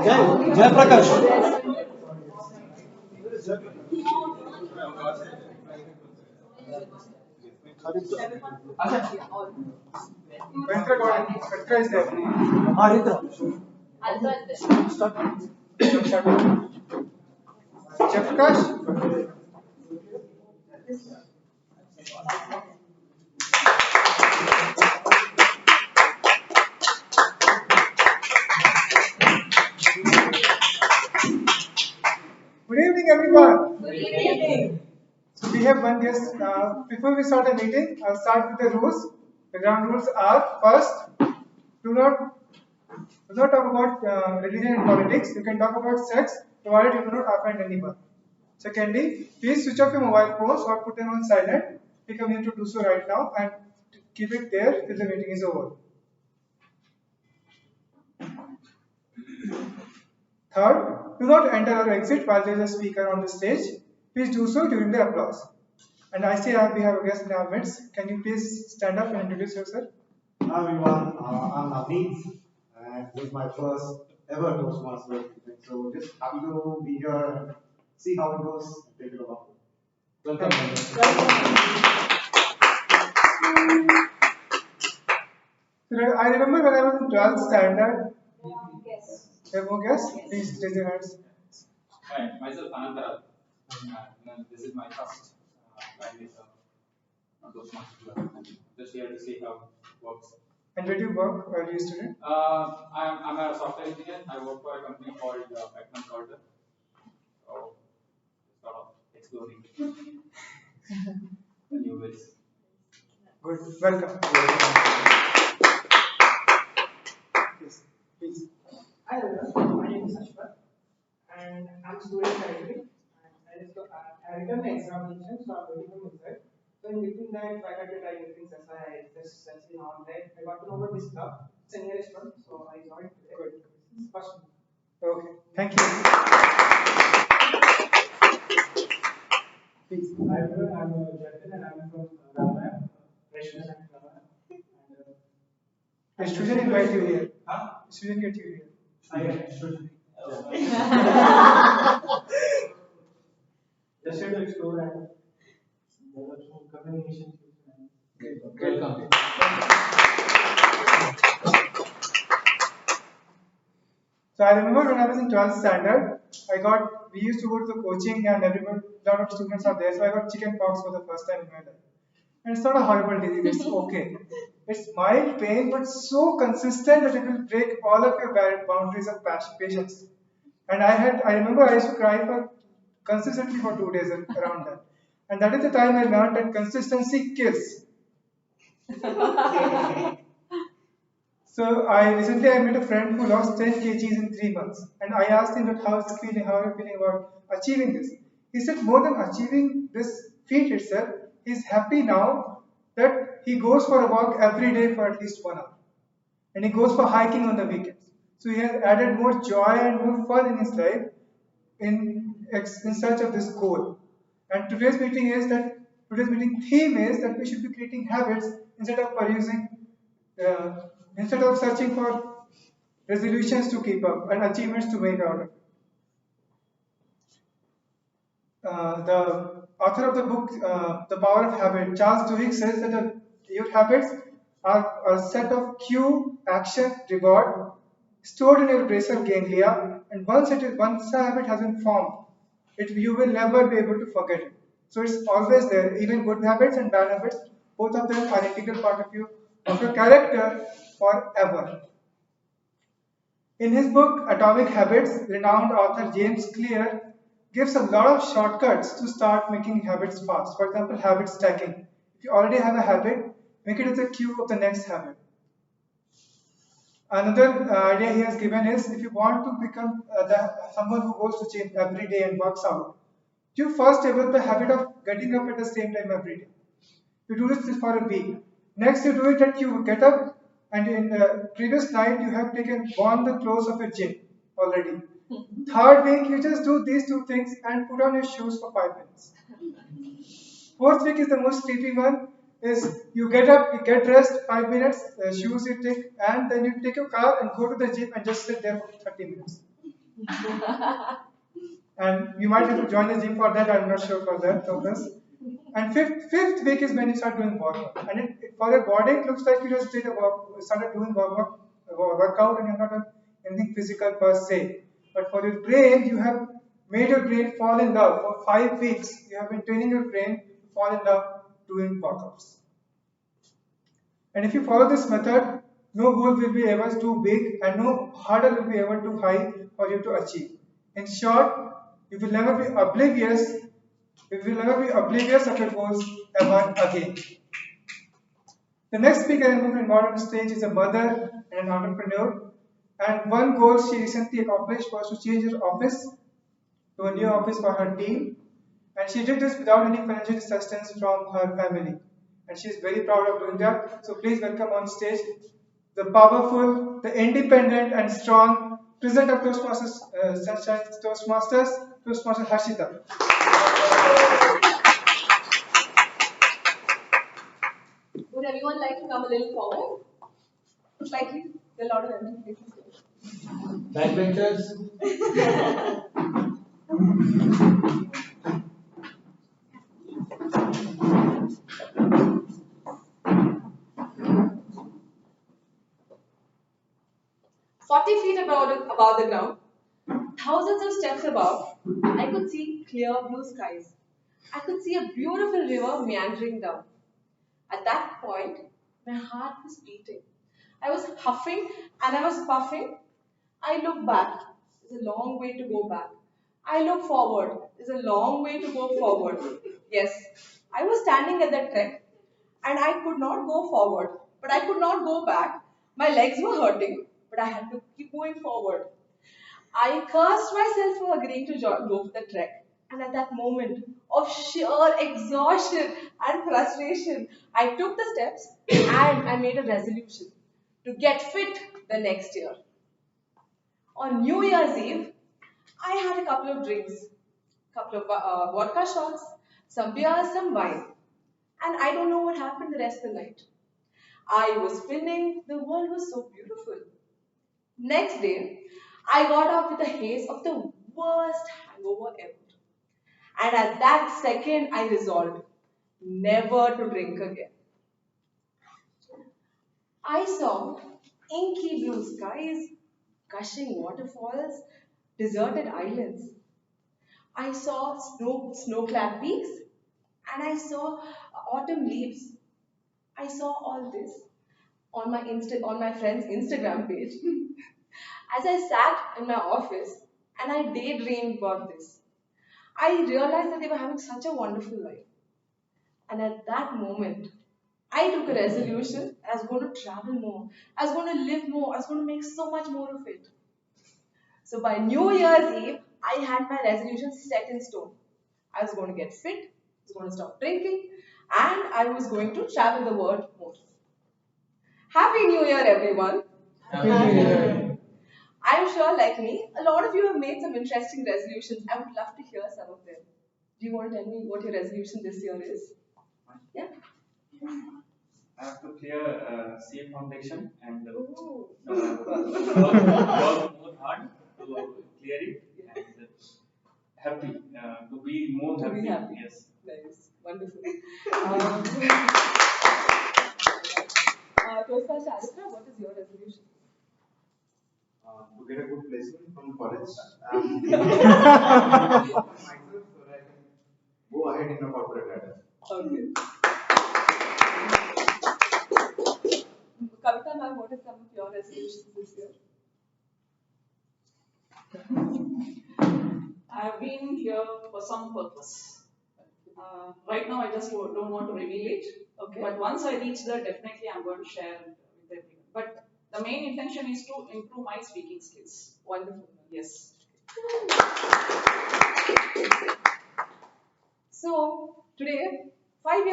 Jai Prakash. Petra is there. Aritra. Start. Jeffkash. Good evening, everyone. Good evening. So we have one guest. Before we start the meeting, I'll start with the rules. The ground rules are: first, do not do not talk about religion and politics. You can talk about sex, provided you do not offend anyone. Secondly, please switch off your mobile phones or put them on silent. We come here to do so right now and keep it there till the meeting is over. Third, do not enter or exit while there is a speaker on the stage. Please do so during the applause. And I see we have a guest in our midst. Can you please stand up and introduce yourself? Hi everyone, I'm Navneet and this is my first ever Toastmasters meeting. So just happy to be here and see how it goes and take it along. Welcome. So I remember when I was in 12th standard. Yes. You have more guests? Please raise your hands. Hi, myself Anantara. This is my first time with Toastmasters. Just here to see how it works. And where do you work? Where are you a student? I'm a software engineer. I work for a company called Beckman Coulter. So, sort of exploring the new ways. Good. Welcome. Yes. Please. Hi everyone, my name is Ashwat and I'm student currently and I returned the examination so I'm waiting for the result. So in between that I had to try different things as I just searching online. I got to know about this club. It's a nearest one, so I joined today. Good. This is first one. Okay. Thank you. Please. Hi everyone, I'm Jatin and I'm from Ramaya, freshman at Ramaya. The student invite you here. Huh? The student get you here. I should just here to explore and develop some communication skills. Great. Welcome. So I remember when I was in 12th standard, we used to go to the coaching and everyone, a lot of students are there, so I got chicken pox for the first time in my life. And it's not a horrible disease, it's okay. It's mild pain, but so consistent that it will break all of your boundaries of patience. And I remember I used to cry for consistently for 2 days around that. And that is the time I learned that consistency kills. So I recently I met a friend who lost 10 kgs in 3 months, and I asked him that how is the feeling, how are you feeling about achieving this? He said more than achieving this feat itself, he's happy now that he goes for a walk every day for at least 1 hour, and he goes for hiking on the weekends. So he has added more joy and more fun in his life in search of this goal. And today's meeting theme is that we should be creating habits instead of perusing instead of searching for resolutions to keep up and achievements to make out of it. The author of the book, The Power of Habit, Charles Duhigg, says that your habits are a set of cue, action, reward stored in your basal ganglia, and once a habit has been formed, you will never be able to forget it. So it's always there. Even good habits and bad habits, both of them are integral part of your character forever. In his book Atomic Habits, renowned author James Clear gives a lot of shortcuts to start making habits fast. For example, habit stacking. If you already have a habit, make it as a cue of the next habit. Another idea he has given is if you want to become someone who goes to gym every day and works out, you first develop the habit of getting up at the same time every day. You do this for a week. Next, you do it that you get up and in the previous night you have worn the clothes of your gym already. Third week, you just do these two things and put on your shoes for 5 minutes. Fourth week is the most creepy one. Is you get up, you get dressed, 5 minutes, shoes you take, and then you take your car and go to the gym and just sit there for 30 minutes. And you might have to join the gym for that. I'm not sure for that purpose. And fifth week is when you start doing workout. And for your body, it looks like you just started doing workout, and you're not done anything physical per se. But for your brain, you have made your brain fall in love. For 5 weeks, you have been training your brain to fall in love doing workouts. And if you follow this method, no goal will be ever too big and no hurdle will be ever too high for you to achieve. In short, you will never be oblivious. You will never be oblivious of your goals ever again. The next speaker I'm going to invite on the stage is a mother and an entrepreneur. And one goal she recently accomplished was to change her office to a new office for her team. And she did this without any financial assistance from her family. And she is very proud of doing that. So please welcome on stage the powerful, the independent and strong president of Toastmasters, Toastmasters Harshita. Would everyone like to come a little forward? Slightly. There are a lot of empty places. Backbenchers. 40 feet above the ground, thousands of steps above, I could see clear blue skies. I could see a beautiful river meandering down. At that point, my heart was beating. I was huffing and I was puffing. I looked back. There's a long way to go back. I look forward. There's a long way to go forward. Yes, I was standing at that trek and I could not go forward, but I could not go back. My legs were hurting, but I had to keep moving forward. I cursed myself for agreeing to go for the trek. And at that moment of sheer exhaustion and frustration, I took the steps and I made a resolution to get fit the next year. On New Year's Eve, I had a couple of drinks, couple of vodka shots, some beer, some wine, and I don't know what happened the rest of the night. I was spinning, the world was so beautiful. Next day, I got up with a haze of the worst hangover ever. And at that second, I resolved never to drink again. I saw inky blue skies, gushing waterfalls, deserted islands. I saw snow-clad peaks, and I saw autumn leaves. I saw all this on my friend's Instagram page as I sat in my office and I daydreamed about this. I realized that they were having such a wonderful life. And at that moment, I took a resolution. I was going to travel more. I was going to live more. I was going to make so much more of it. So by New Year's Eve, I had my resolution set in stone. I was going to get fit. I was going to stop drinking. And I was going to travel the world more. Happy New Year, everyone. Happy New Year. I'm sure, like me, a lot of you have made some interesting resolutions. I would love to hear some of them. Do you want to tell me what your resolution this year is? Yeah? I have to clear CA foundation and Ooh. work more hard to clear it and happy to be more To happy. be happy. Yes. Nice. Wonderful. Toastmaster Aditya, what is your resolution? To get a good placement from college. Myself so that I can go ahead in a corporate ladder. Okay. Kavita ma'am, what is some of your resolutions this year? I've been here for some purpose. Right now, I just don't want to reveal it. Okay. But once I reach there, definitely I'm going to share with everyone. But the main intention is to improve my speaking skills. Wonderful. Yes. So today, 5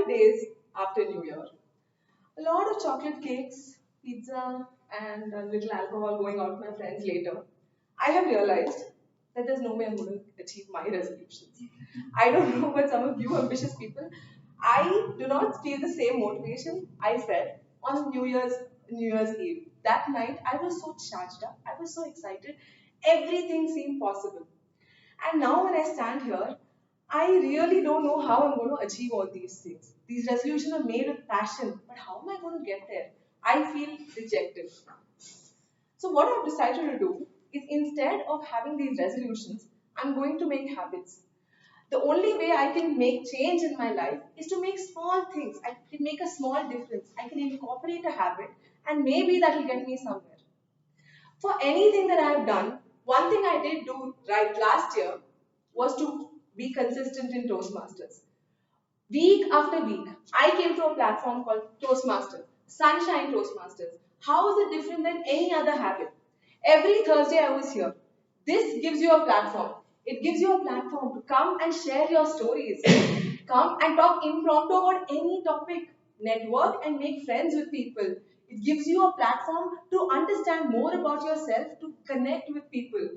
days after New Year, a lot of chocolate cakes, pizza, and a little alcohol going out with my friends later. I have realized that there's no way I'm going to achieve my resolutions. I don't know about some of you ambitious people. I do not feel the same motivation I felt on New Year's Eve. That night, I was so charged up. I was so excited. Everything seemed possible. And now when I stand here, I really don't know how I'm going to achieve all these things. These resolutions are made with passion, but how am I going to get there? I feel dejected. So what I've decided to do is instead of having these resolutions, I'm going to make habits. The only way I can make change in my life is to make small things. I can make a small difference. I can incorporate a habit, and maybe that will get me somewhere. For anything that I have done, one thing I did do right last year was to be consistent in Toastmasters. Week after week, I came to a platform called Toastmasters, Sunshine Toastmasters. How is it different than any other habit? Every Thursday I was here. This gives you a platform. It gives you a platform to come and share your stories. Come and talk impromptu about any topic. Network and make friends with people. It gives you a platform to understand more about yourself, to connect with people.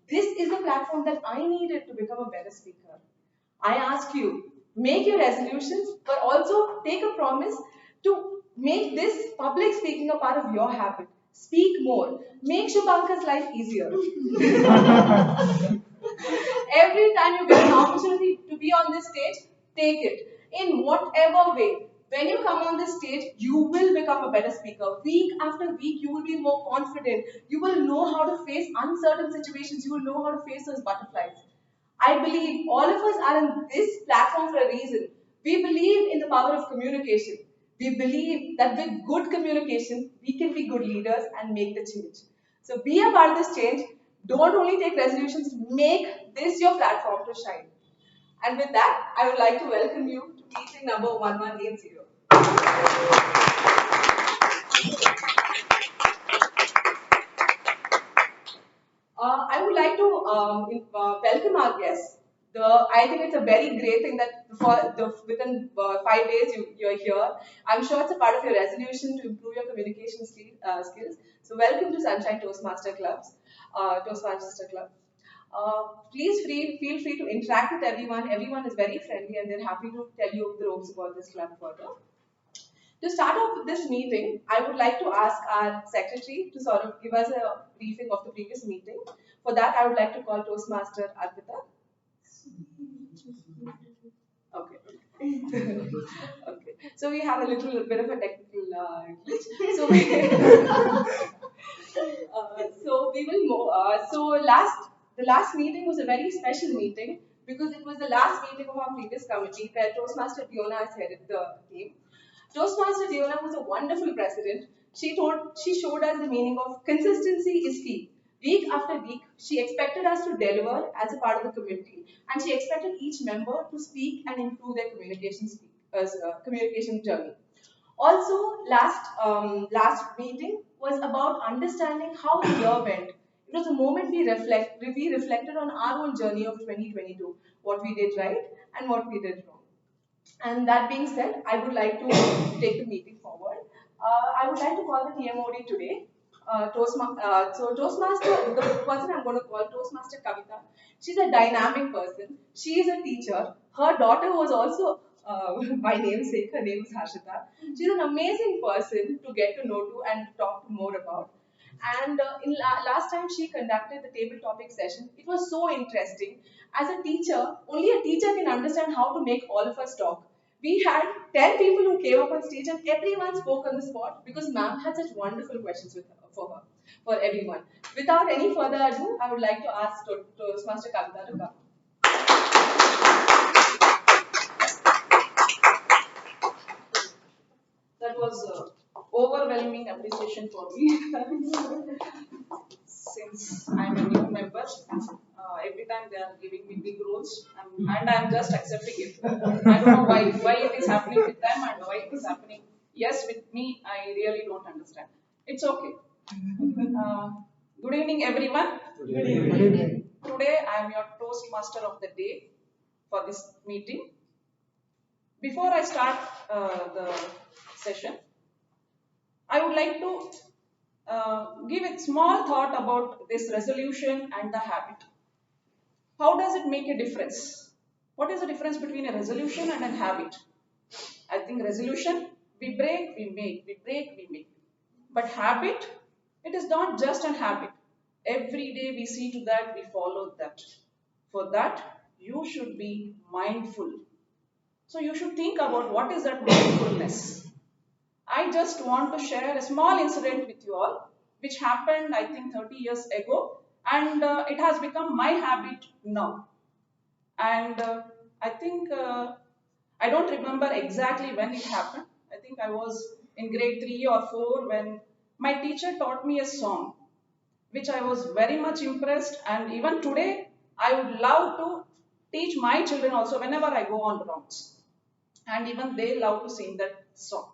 This is the platform that I needed to become a better speaker. I ask you, make your resolutions, but also take a promise to make this public speaking a part of your habit. Speak more. Make Shubhankar's life easier. Every time you get an opportunity to be on this stage, take it in whatever way. When you come on this stage, you will become a better speaker. Week after week, you will be more confident. You will know how to face uncertain situations. You will know how to face those butterflies. I believe all of us are in this platform for a reason. We believe in the power of communication. We believe that with good communication, we can be good leaders and make the change. So be a part of this change. Don't only take resolutions, make this your platform to shine. And with that, I would like to welcome you to meeting number 1180. I would like to welcome our guests. I think it's a very great thing that within 5 days you're here. I'm sure it's a part of your resolution to improve your communication skills. So welcome to Sunshine Toastmaster Club. Feel free to interact with everyone. Everyone is very friendly and they're happy to tell you the ropes about this club further. To start off with this meeting, I would like to ask our secretary to sort of give us a briefing of the previous meeting. For that, I would like to call Toastmaster Arpita. Okay. Okay. So we have a little bit of a technical glitch. So we will move. The last meeting was a very special meeting because it was the last meeting of our previous committee where Toastmaster Diona has headed the team. Toastmaster Diona was a wonderful president. She showed us the meaning of consistency is key. Week after week, she expected us to deliver as a part of the community, and she expected each member to speak and improve their communication journey. Also, last meeting was about understanding how the year went. It was a moment we reflected on our own journey of 2022, what we did right and what we did wrong. And that being said, I would like to take the meeting forward. I would like to call the TMOD today. Toastmaster, the person I'm going to call Toastmaster Kavita, she's a dynamic person. She is a teacher. Her daughter was also my namesake. Her name is Harshita. She's an amazing person to get to know to and talk more about. And last time she conducted the table topic session, it was so interesting. As a teacher, only a teacher can understand how to make all of us talk. We had 10 people who came up on stage and everyone spoke on the spot because ma'am had such wonderful questions for everyone. Without any further ado, I would like to ask Toastmaster Kavita to come. That was overwhelming appreciation for me. Since I'm a new member, every time they are giving me big roles, and I'm just accepting it. I don't know why it is happening with them and why it is happening. Yes, with me, I really don't understand. It's okay. Uh, Good evening, everyone. Good evening. Today, I am your Toastmaster of the day for this meeting. Before I start the session, I would like to give a small thought about this resolution and the habit. How does it make a difference? What is the difference between a resolution and a habit? I think resolution, we break, we make, we break, we make. But habit, it is not just a habit. Every day we see to that, we follow that. For that, you should be mindful. So you should think about what is that mindfulness. I just want to share a small incident with you all, which happened, I think, 30 years ago, and it has become my habit now. And I think I don't remember exactly when it happened. I think I was in grade 3 or 4 when my teacher taught me a song, which I was very much impressed. And even today, I would love to teach my children also whenever I go on rounds. And even they love to sing that song.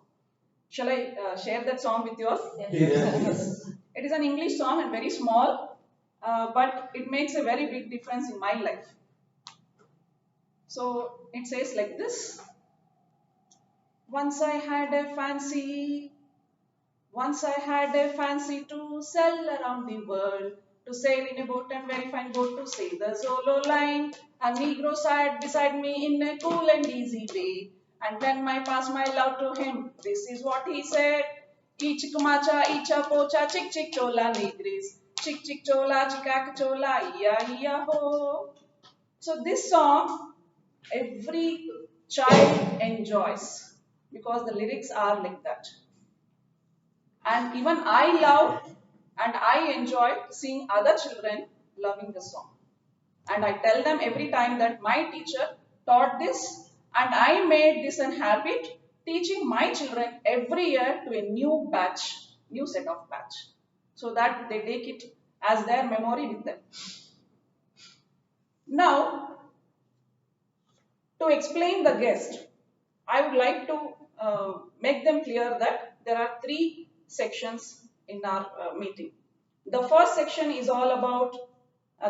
Shall I share that song with you all? Yes. It is an English song and very small, but it makes a very big difference in my life. So it says like this. Once I had a fancy, once I had a fancy to sail around the world, to sail in a boat and very fine boat to sail the Zolo line. A Negro sat beside me in a cool and easy way. And when I passed my love to him, this is what he said. Ichikumacha, icha pocha, chick chick chola negris. Chick chick chola, chikak chola, iya iya ho. So this song, every child enjoys because the lyrics are like that. And even I love and I enjoy seeing other children loving the song. And I tell them every time that my teacher taught this and I made this an habit teaching my children every year to a new batch, new set of batch, so that they take it as their memory with them. Now, to explain the guest, I would like to make them clear that there are three sections in our meeting. The first section is all about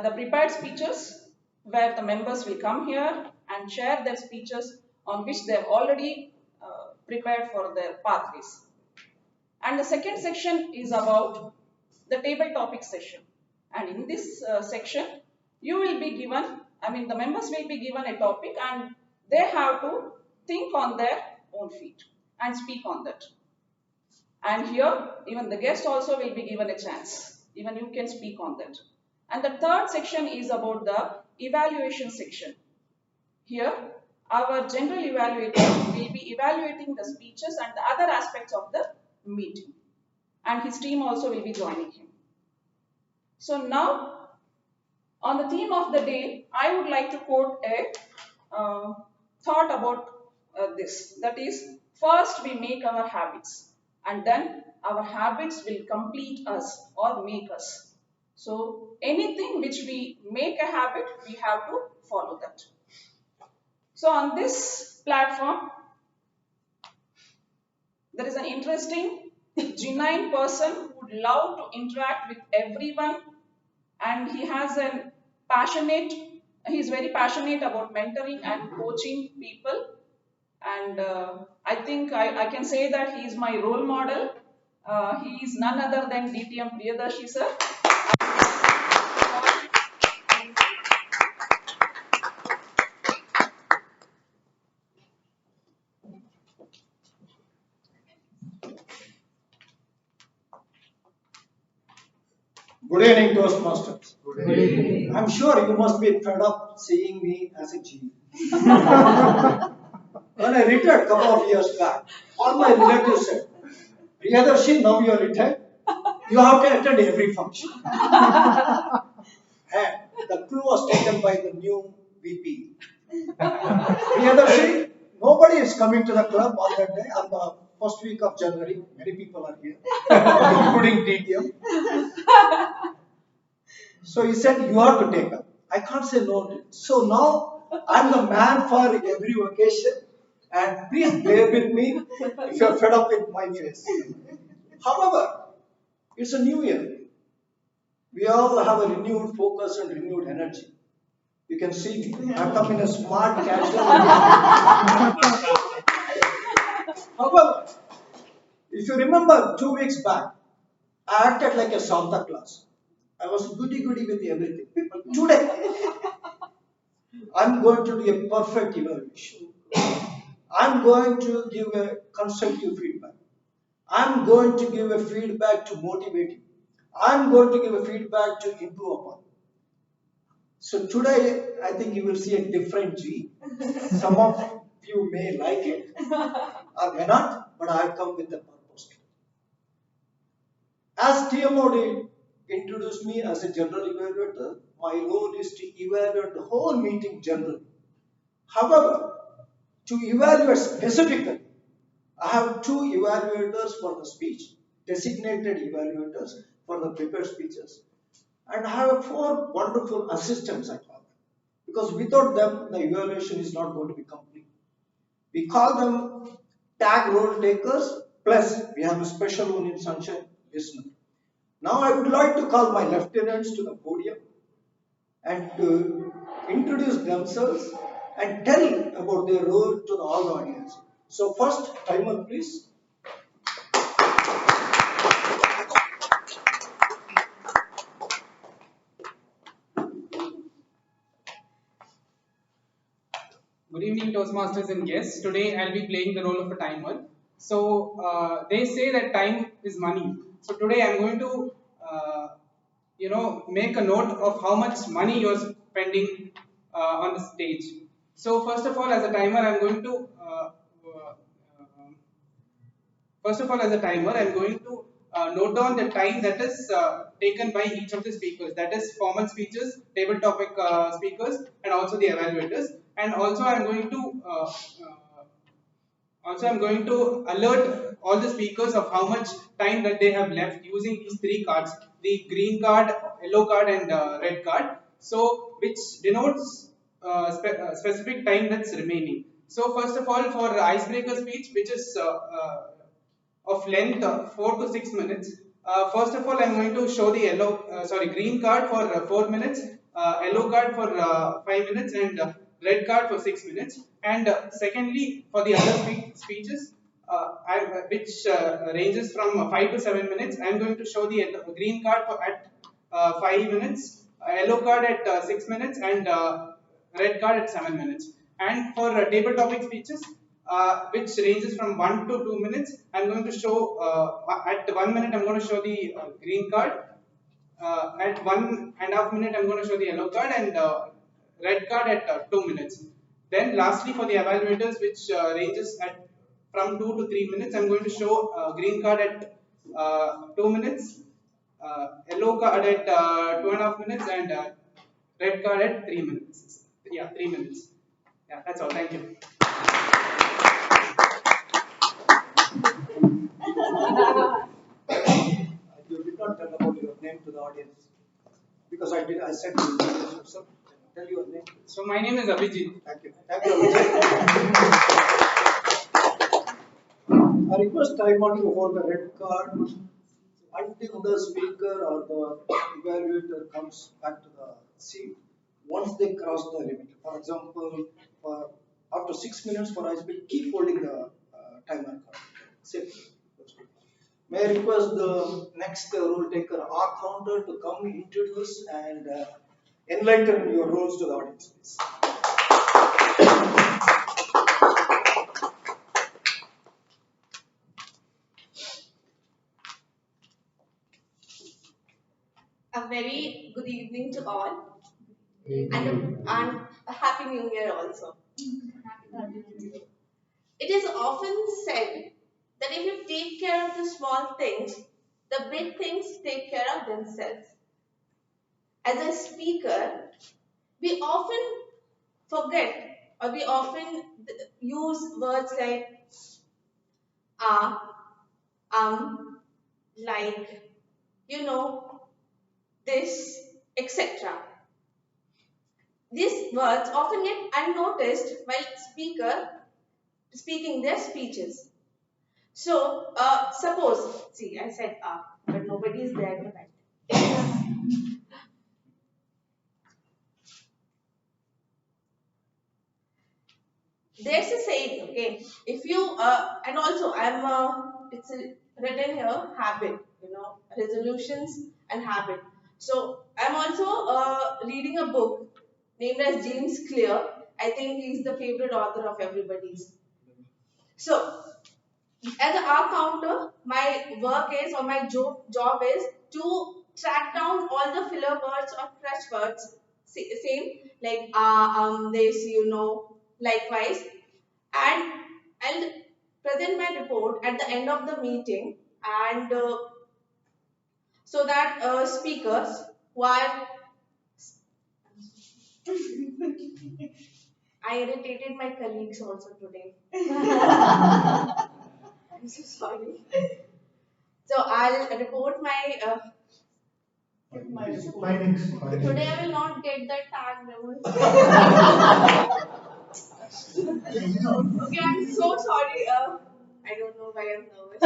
the prepared speeches, where the members will come here and share their speeches on which they have already prepared for their pathways. And the second section is about the table topic session. And in this section, you will be given, the members will be given a topic and they have to think on their own feet and speak on that. And here, even the guest also will be given a chance. Even you can speak on that. And the third section is about the evaluation section. Here, our general evaluator will be evaluating the speeches and the other aspects of the meeting. And his team also will be joining him. So now, on the theme of the day, I would like to quote a thought about this. That is, first we make our habits, and then our habits will complete us or make us. So anything which we make a habit, we have to follow that. So on this platform, there is an interesting, genuine person who would love to interact with everyone, and he has a passionate, he is very passionate about mentoring and coaching people. And I think I can say that he is my role model. He is none other than DTM Priyadarshi sir. Good evening, Toastmasters. Good evening. I'm sure you must be fed up seeing me as a G. When I retired a couple of years back, all my relatives said, Priyadarshi, now you are retired, you have to attend every function. And the clue was taken by the new VP. Priyadarshi, nobody is coming to the club on that day, on the first week of January. Many people are here, including DTM. So he said, you have to take up. I can't say no to it. So now I'm the man for every occasion. And please bear with me if you're fed up with my face. However, it's a new year. We all have a renewed focus and renewed energy. You can see me. I've come in a smart, casual. However, if you remember 2 weeks back, I acted like a Santa Claus. I was goody-goody with everything. But today, I'm going to do a perfect evaluation. I'm going to give a constructive feedback. I'm going to give a feedback to motivate you. I'm going to give a feedback to improve upon. So today, I think you will see a different G. Some of you may like it or may not, but I have come with a purpose. As TMOD introduced me as a general evaluator, my role is to evaluate the whole meeting generally. However, to evaluate specifically, I have two evaluators for the speech, designated evaluators for the prepared speeches, and I have four wonderful assistants I call them. Because without them, the evaluation is not going to be complete. We call them tag role takers, plus we have a special one in Sunshine listener. Now I would like to call my lieutenants to the podium and to introduce themselves and tell about their role to the all audience. So first, timer please. Good evening, Toastmasters and guests. Today I'll be playing the role of a timer. So they say that time is money. So today I'm going to, make a note of how much money you're spending on the stage. So first of all, as a timer, I'm going to First of all, as a timer, I'm going to note down the time that is taken by each of the speakers. That is formal speeches, table topic speakers, and also the evaluators. And also I'm going to alert all the speakers of how much time that they have left using these three cards: the green card, yellow card, and red card. So which denotes specific time that's remaining. So first of all, for icebreaker speech, which is of length 4 to 6 minutes. First of all, I'm going to show the green card for 4 minutes, yellow card for 5 minutes, and red card for 6 minutes. And secondly, for the other speeches, which ranges from 5 to 7 minutes, I'm going to show the green card at 5 minutes, yellow card at 6 minutes, and red card at 7 minutes. And for table topic speeches, which ranges from 1 to 2 minutes, I'm going to show at 1 minute I'm going to show the green card. At 1.5 minutes I'm going to show the yellow card, and red card at 2 minutes. Then lastly, for the evaluators, which ranges at from 2 to 3 minutes, I'm going to show green card at 2 minutes, yellow card at 2.5 minutes, and red card at 3 minutes. Yeah, 3 minutes. Yeah, that's all. Thank you. You did not tell about your name to the audience because I did. I said you yourself. Tell your name. So my name is Abhijit. Thank you. Thank you, Abhijit. I request time on you about the red card until the speaker or the evaluator comes back to the seat. Once they cross the limit, for example, for after 6 minutes for ISP, keep holding the timer card. Safely. May I request the next role taker, R counter, to come introduce and enlighten your roles to the audience, please. A very good evening to all, and a happy new year also. It is often said that if you take care of the small things, the big things take care of themselves. As a speaker, we often forget or we often use words like um, like, this, etc. These words often get unnoticed while speaking their speeches. So, suppose, see, I said but nobody is there to write. There's a saying, okay, if you, and also it's written here, habit, resolutions and habit. So, I'm also reading a book named as James Clear. I think he's the favorite author of everybody's. So, as an R counter, my work is or my job is to track down all the filler words or fresh words, same like this, likewise, and I'll present my report at the end of the meeting, and so that speakers who are I irritated my colleagues also today. I'm so sorry. So I'll report my. Findings. Today I will not get the tag numbers. Okay, I'm so sorry. I don't know why I'm nervous.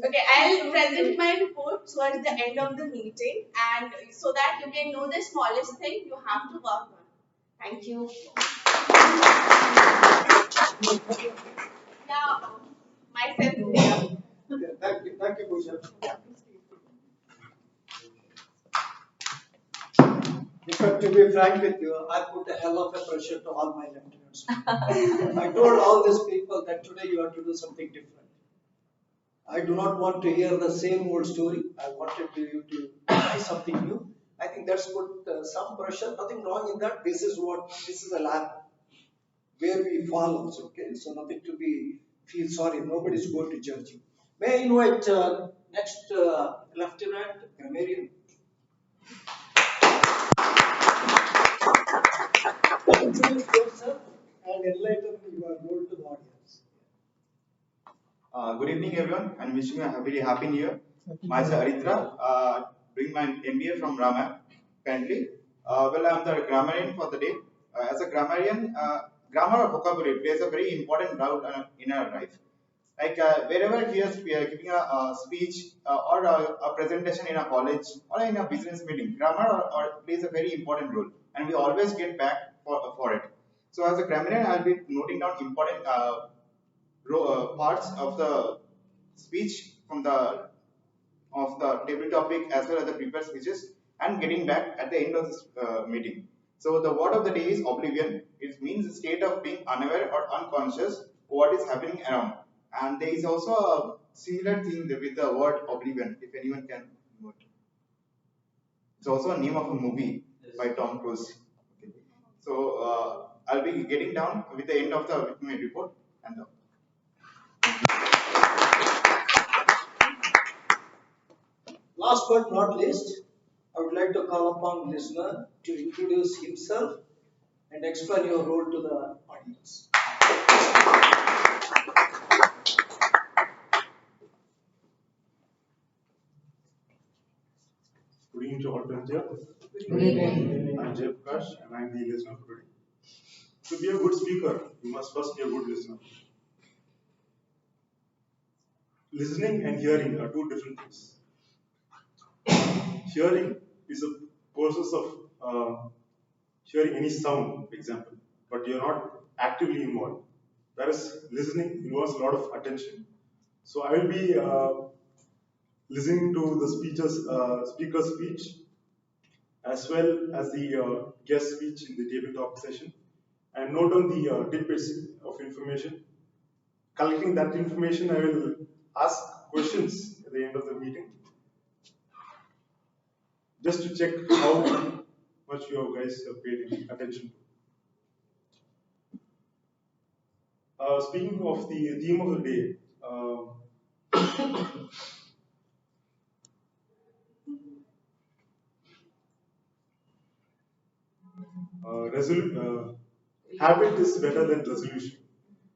Okay, I'll present my report towards the end of the meeting, and so that you can know the smallest thing you have to work on. Thank you. Yeah, myself here. Thank you, Pooja. In fact, to be frank with you, I put a hell of a pressure to all my lieutenants. I told all these people that today you have to do something different. I do not want to hear the same old story. I wanted you to try something new. I think that's put some pressure. Nothing wrong in that. This is a lab where we fall also. Okay, so nothing to be feel sorry. Nobody's going to judge you. May I invite next Lieutenant Grammarian? Introduce yourself and enlighten your role to the audience. Good evening, everyone, and wishing you a very happy new year. Myself Aritra, doing my MBA from Rama currently. I'm the grammarian for the day. As a grammarian, grammar or vocabulary plays a very important role in our life. Like wherever we are giving a speech or a presentation in a college or in a business meeting, grammar or plays a very important role, and we always get back for it. So as a grammarian, I'll be noting down important parts of the speech from the of the table topic as well as the prepared speeches and getting back at the end of this meeting. So the word of the day is oblivion. It means a state of being unaware or unconscious what is happening around. And there is also a similar theme with the word oblivion, if anyone can know it. It's also a name of a movie by Tom Cruise. Okay. So I'll be getting down with the end of the with my report and the Last but not least, I would like to call upon listener to introduce himself and explain your role to the audience. Good evening to all friends here. Good evening. I'm Jay Prakash and I'm the listener for today. To be a good speaker, you must first be a good listener. Listening and hearing are two different things. Hearing is a process of hearing any sound, for example, but you're not actively involved. Whereas listening involves a lot of attention. So I will be listening to the speaker's speech as well as the guest speech in the tabletop session and note on the tidbits of information. Collecting that information, I will ask questions at the end of the meeting just to check how much you guys have paid attention to. Speaking of the theme of the day, habit is better than resolution.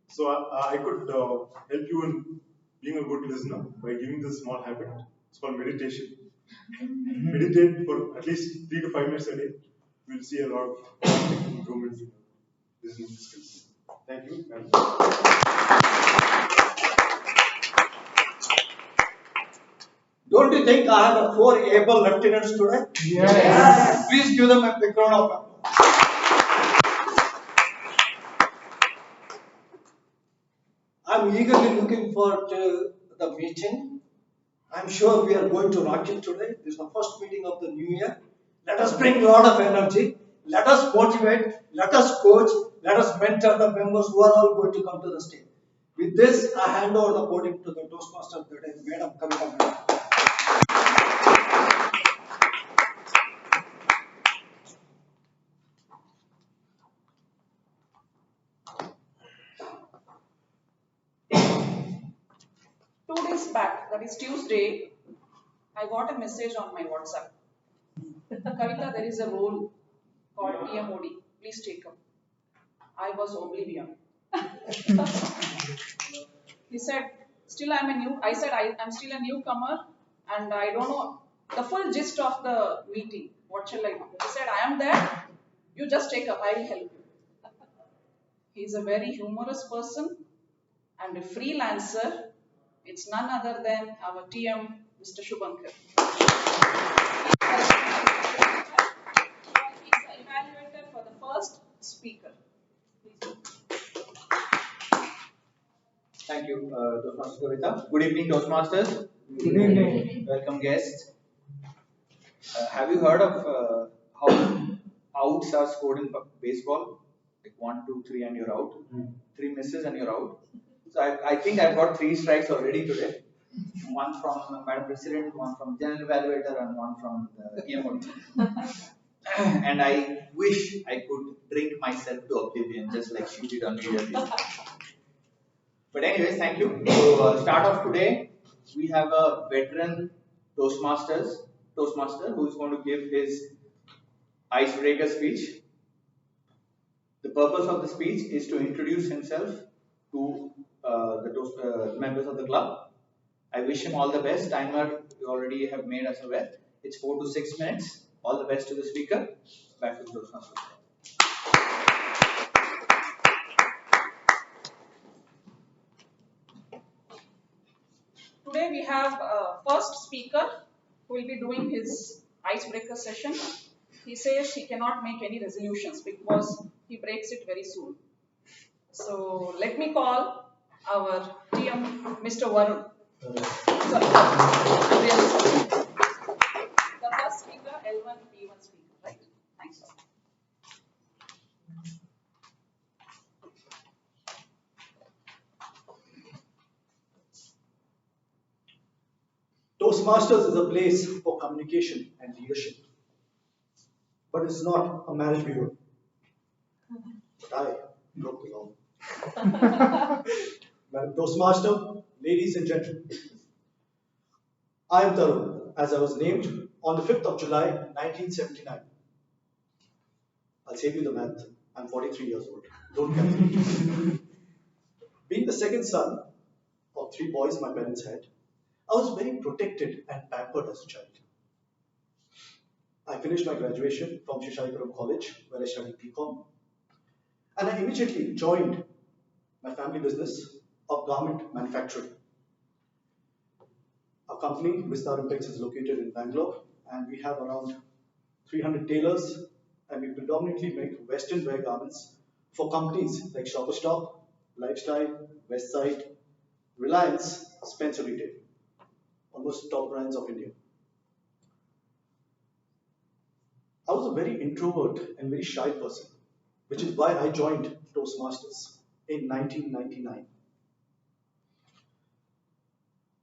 So I could help you in being a good listener by giving this small habit. It's called meditation. Meditate for at least 3 to 5 minutes a day. You'll see a lot of improvements in your listening skills. Thank you. Don't you think I have 4 able lieutenants today? Yes. Please give them a big round of applause. I'm eagerly looking forward to the meeting. I'm sure we are going to rock it today. This is the first meeting of the new year. Let us bring a lot of energy. Let us motivate. Let us coach. Let us mentor the members who are all going to come to the stage. With this, I hand over the podium to the Toastmaster today, Madam Kavita. day, I got a message on my WhatsApp. Kavita, there is a role called PMOD. Please take up. I was oblivion. He said, I said, I'm still a newcomer and I don't know the full gist of the meeting. What shall I do? He said, I am there. You just take up. I will help you. He's a very humorous person and a freelancer. It's none other than our TM, Mr. Shubhankar. He's the evaluator for the first speaker. Thank you, Toastmaster Kavita. Good evening, Toastmasters. Good evening. Welcome, guests. Have you heard of how outs are scored in baseball? Like 1, 2, 3, and you're out. 3 misses and you're out. So I think I've got 3 strikes already today. One from Madam President, one from General Evaluator, and one from the PMO. And I wish I could drink myself to oblivion, just like she did on New Year's. But anyways, thank you. So start off today, we have a veteran Toastmaster who is going to give his icebreaker speech. The purpose of the speech is to introduce himself to the members of the club. I wish him all the best. Timer, you already have made us aware. It's 4 to 6 minutes. All the best to the speaker. Back to the Toastmaster. Today we have a first speaker who will be doing his icebreaker session. He says he cannot make any resolutions because he breaks it very soon. So let me call our TM, Mr. Varun. Sorry, I'm really sorry. The first speaker, L1, B1 speaker, right? Thanks. Toastmasters is a place for communication and leadership. But it's not a marriage bureau. But I broke the law. Madam Toastmaster, ladies and gentlemen, I am Tarun, as I was named on the 5th of July, 1979. I'll save you the math. I'm 43 years old. Don't calculate. Being the second son of 3 boys my parents had, I was very protected and pampered as a child. I finished my graduation from Shishaipuram College, where I studied BCom, and I immediately joined my family business of garment manufacturing. Our company, Vistar Impex, is located in Bangalore, and we have around 300 tailors, and we predominantly make Western wear garments for companies like Shoppers Stop, Lifestyle, Westside, Reliance, Spencer Retail, almost top brands of India. I was a very introvert and very shy person, which is why I joined Toastmasters in 1999.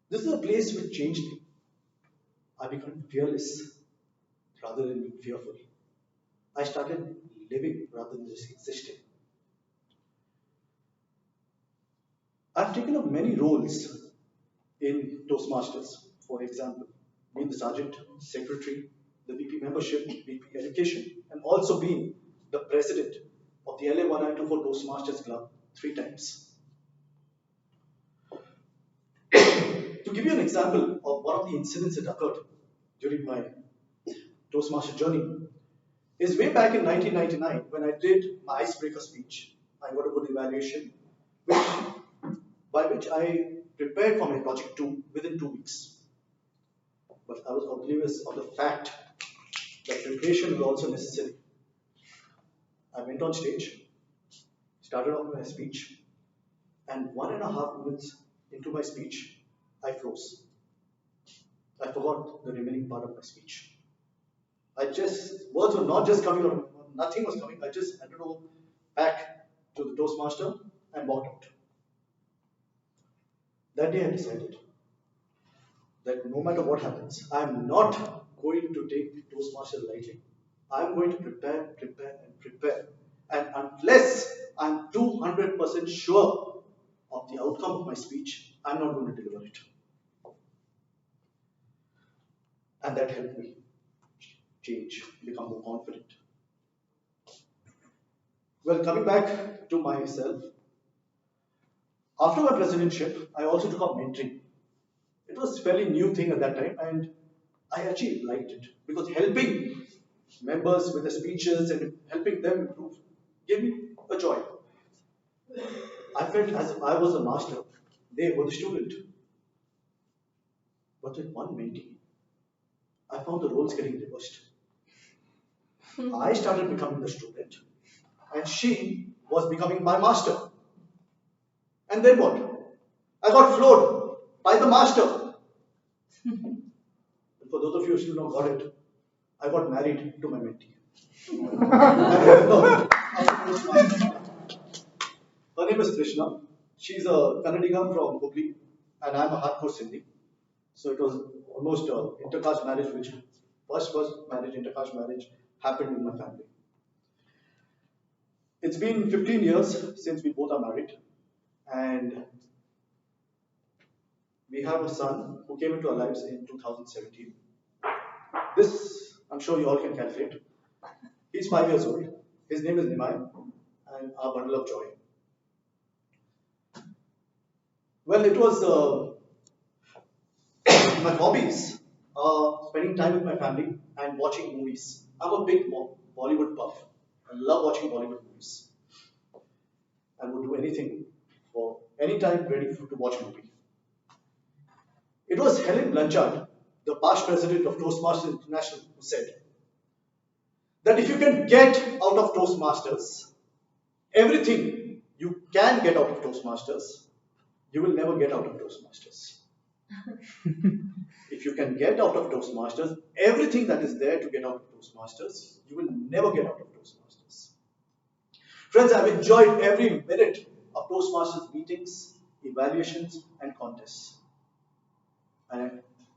This is a place which changed me. I became fearless rather than being fearful. I started living rather than just existing. I've taken up many roles in Toastmasters. For example, being the sergeant, secretary, the VP membership, VP education, and also being the president of the LA 1924 Toastmasters Club 3 times. To give you an example of one of the incidents that occurred during my Toastmaster journey is way back in 1999 when I did my icebreaker speech. I got a good evaluation, by which I prepared for my project 2 within 2 weeks. But I was oblivious of the fact that preparation was also necessary. I went on stage, started off my speech, and 1.5 minutes into my speech, I froze. I forgot the remaining part of my speech. Words were not just coming out, nothing was coming. I just handed over back to the Toastmaster and walked out. That day I decided that no matter what happens, I am not going to take Toastmaster lightly. I am going to prepare. And unless I am 200% sure of the outcome of my speech, I am not going to deliver it. and that helped me change, become more confident. Well, coming back to myself, after my presidentship, I also took up mentoring. It was a fairly new thing at that time, and I actually liked it because helping members with the speeches and helping them improve gave me a joy. I felt as if I was a master, they were the student. But with one mentee, I found the roles getting reversed. I started becoming the student, and she was becoming my master. And then what? I got floored by the master. And for those of you who still not got it, I got married to my mentee. I remember, her name is Krishna. She's a Kannadiga from Hubli, and I'm a hardcore Sindhi. So it was almost intercaste marriage, which first marriage, intercaste marriage happened in my family. It's been 15 years since we both are married, and we have a son who came into our lives in 2017. This, I'm sure you all can calculate. He's 5 years old. His name is Nimai, and our bundle of joy. Well, it was my hobbies are spending time with my family and watching movies. I'm a big Bollywood buff. I love watching Bollywood movies. I would do anything for any time ready to watch a movie. It was Helen Blanchard, the past president of Toastmasters International, who said that if you can get out of Toastmasters everything you can get out of Toastmasters, you will never get out of Toastmasters. If you can get out of Toastmasters everything that is there to get out of Toastmasters, you will never get out of Toastmasters. Friends, I've enjoyed every minute of Toastmasters meetings, evaluations, and contests. And I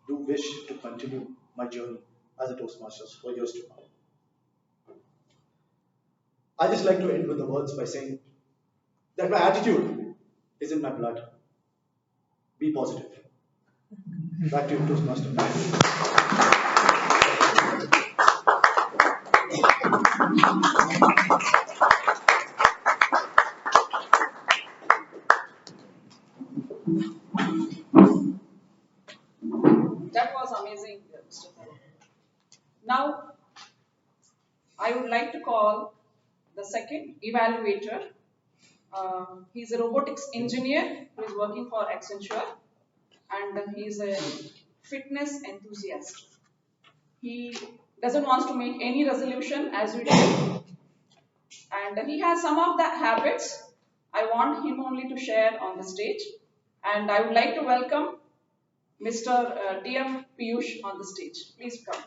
do wish to continue my journey as a Toastmasters for years to come. I just like to end with the words by saying that my attitude is in my blood. Be positive. Back to you, Toastmaster. That was amazing, Mr. Tharoor. Now, I would like to call the second evaluator. He's a robotics engineer who is working for Accenture, and he's a fitness enthusiast. He doesn't want to make any resolution as we do, and he has some of the habits. I want him only to share on the stage, and I would like to welcome Mr. DM Piyush on the stage. Please come.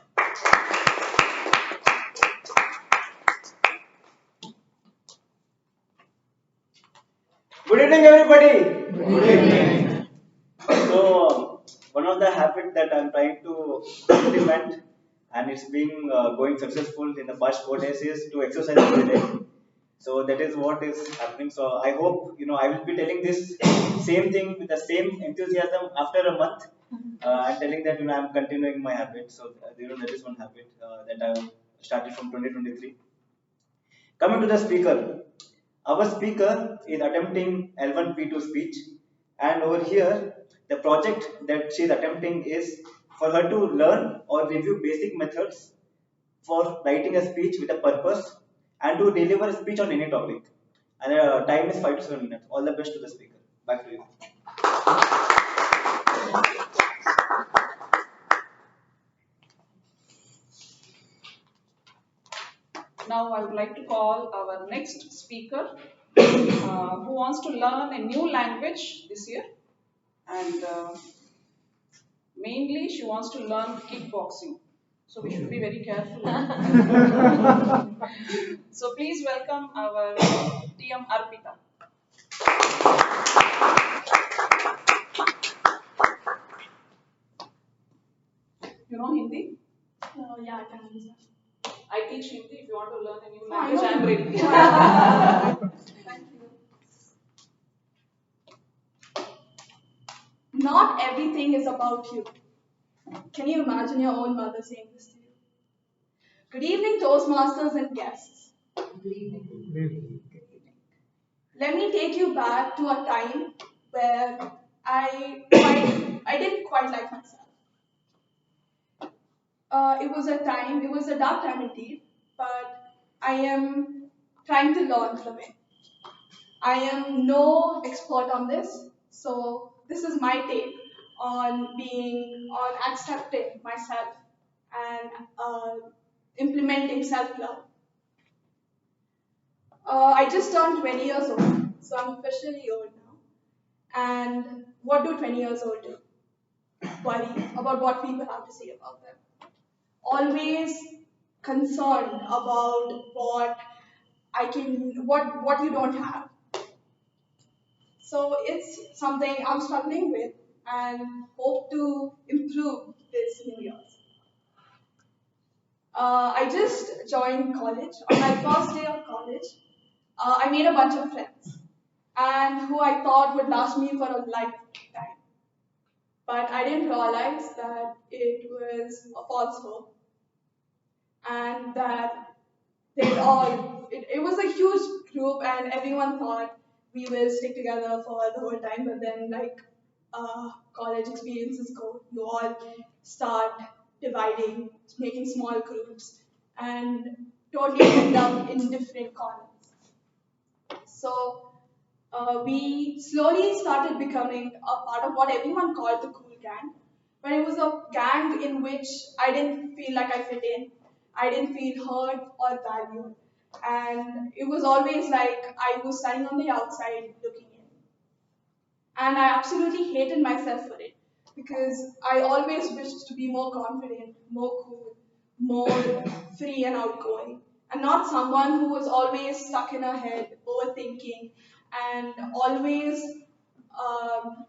Good evening, everybody. Good evening. So, one of the habits that I'm trying to implement, and it's been going successful in the past 4 days, is to exercise every day. So that is what is happening. So I hope I will be telling this same thing with the same enthusiasm after a month. I'm telling that I'm continuing my habit. So that is one habit that I started from 2023. Coming to the speaker. Our speaker is attempting L1P2 speech, and over here, the project that she is attempting is for her to learn or review basic methods for writing a speech with a purpose and to deliver a speech on any topic. And time is 5 to 7 minutes. All the best to the speaker. Back to you. Now I would like to call our next speaker who wants to learn a new language this year, and mainly she wants to learn kickboxing. So we should be very careful. So please welcome our TM Arpita. You know Hindi? Yeah, I can understand. I teach Hindi. If you want to learn a new language, I am ready. Thank you. Not everything is about you. Can you imagine your own mother saying this to you? Good evening, Toastmasters and guests. Good evening. Let me take you back to a time where I didn't quite like myself. It was a dark time indeed, but I am trying to learn from it. I am no expert on this, so this is my take on accepting myself and implementing self-love. I just turned 20 years old, so I'm officially old now. And what do 20 years old do? Worry about what people have to say about them. Always concerned about what you don't have. So it's something I'm struggling with and hope to improve this New Year's. I just joined college. On my first day of college, I made a bunch of friends and who I thought would last me for a lifetime. But I didn't realize that it was a false hope and that it was a huge group and everyone thought we will stick together for the whole time, but then college experiences go, you all start dividing, making small groups, and totally end up in different corners. So we slowly started becoming a part of what everyone called the cool gang. But it was a gang in which I didn't feel like I fit in. I didn't feel heard or valued. And it was always like I was standing on the outside looking in. And I absolutely hated myself for it because I always wished to be more confident, more cool, more free and outgoing, and not someone who was always stuck in her head, overthinking, and always um,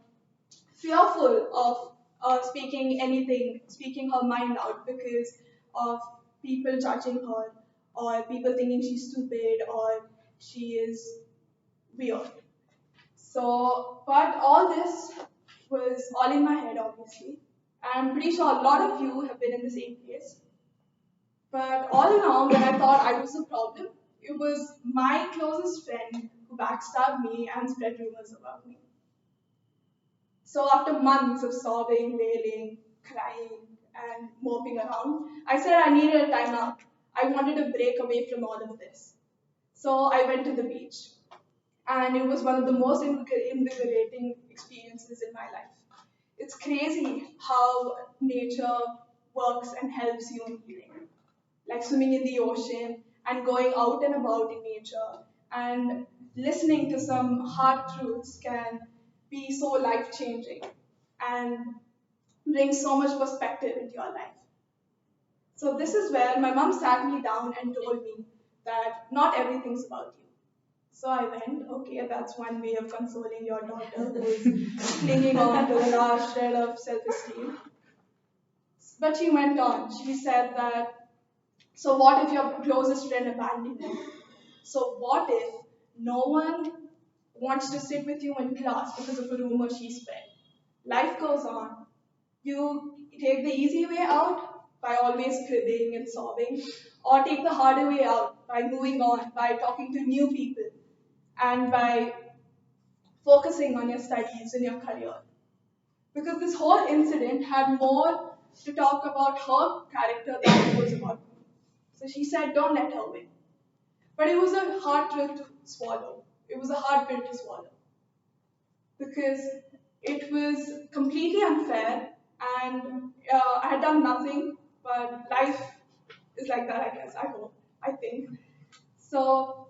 fearful of speaking anything, speaking her mind out because of people judging her or people thinking she's stupid or she is weird. So, but all this was all in my head, obviously. I'm pretty sure a lot of you have been in the same place. But all along, when I thought I was the problem, it was my closest friend who backstabbed me and spread rumors about me. So, after months of sobbing, wailing, crying, and moping around, I said I needed a time out. I wanted to break away from all of this. So, I went to the beach and it was one of the most invigorating experiences in my life. It's crazy how nature works and helps you in healing, like swimming in the ocean and going out and about in nature and listening to some hard truths can be so life changing and bring so much perspective into your life. So, this is where my mom sat me down and told me that not everything's about you. So I went, okay, that's one way of consoling your daughter who is clinging on to the last shred of self esteem. But she went on. She said that, so what if your closest friend abandoned you? So what if no one wants to sit with you in class because of a rumor she spread? Life goes on. You take the easy way out by always cribbing and sobbing, or take the harder way out by moving on, by talking to new people, and by focusing on your studies and your career. Because this whole incident had more to talk about her character than it was about me. So she said, don't let her win. But it was a hard pill to swallow. It was a hard pill to swallow. Because it was completely unfair and I had done nothing, but life is like that, I guess. I hope. I think. So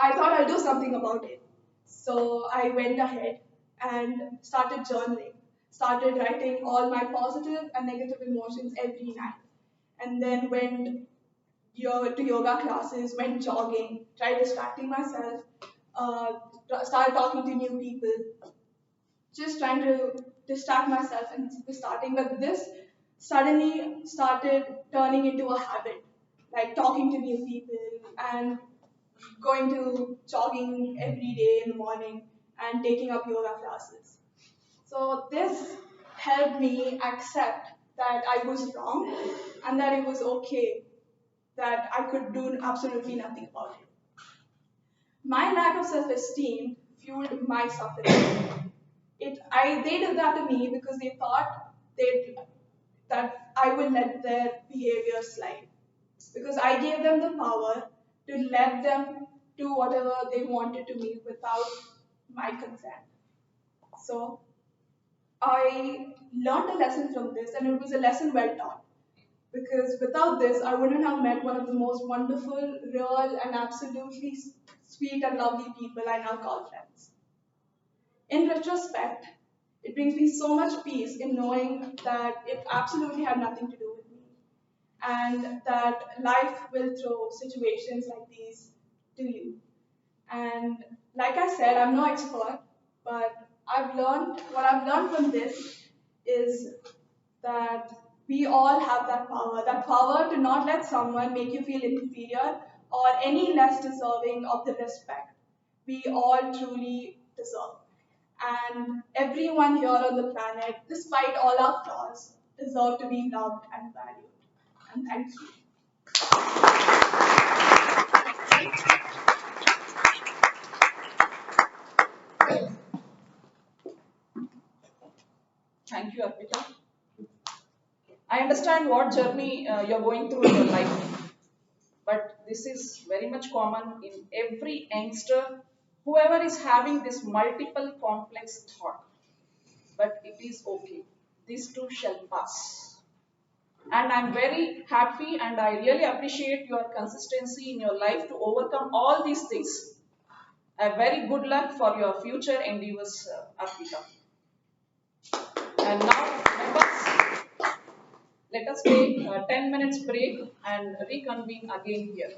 I thought I'll do something about it. So I went ahead and started journaling, started writing all my positive and negative emotions every night. And then went to yoga classes, went jogging, tried distracting myself, uh, started talking to new people, just trying to distract myself in the starting. But this suddenly started turning into a habit, like talking to new people and going to jogging every day in the morning and taking up yoga classes. So this helped me accept that I was wrong and that it was okay, that I could do absolutely nothing about it. My lack of self-esteem fueled my suffering. They did that to me because they thought that I would let their behavior slide. Because I gave them the power to let them do whatever they wanted to me without my consent. So I learned a lesson from this, and it was a lesson well taught. Because without this, I wouldn't have met one of the most wonderful, real, and absolutely sweet and lovely people I now call friends. In retrospect, it brings me so much peace in knowing that it absolutely had nothing to do with me, and that life will throw situations like these to you. And like I said, I'm no expert, but what I've learned from this is that we all have that power to not let someone make you feel inferior or any less deserving of the respect we all truly deserve. And everyone here on the planet, despite all our flaws, deserve to be loved and valued. And thank you. Thank you, Arpita. I understand what journey you're going through in your life, but this is very much common in every youngster, whoever is having this multiple complex thought. But it is okay. This too shall pass. And I'm very happy and I really appreciate your consistency in your life to overcome all these things. A very good luck for your future endeavors, Arpita. And now, members, let us take a 10 minutes break and reconvene again here.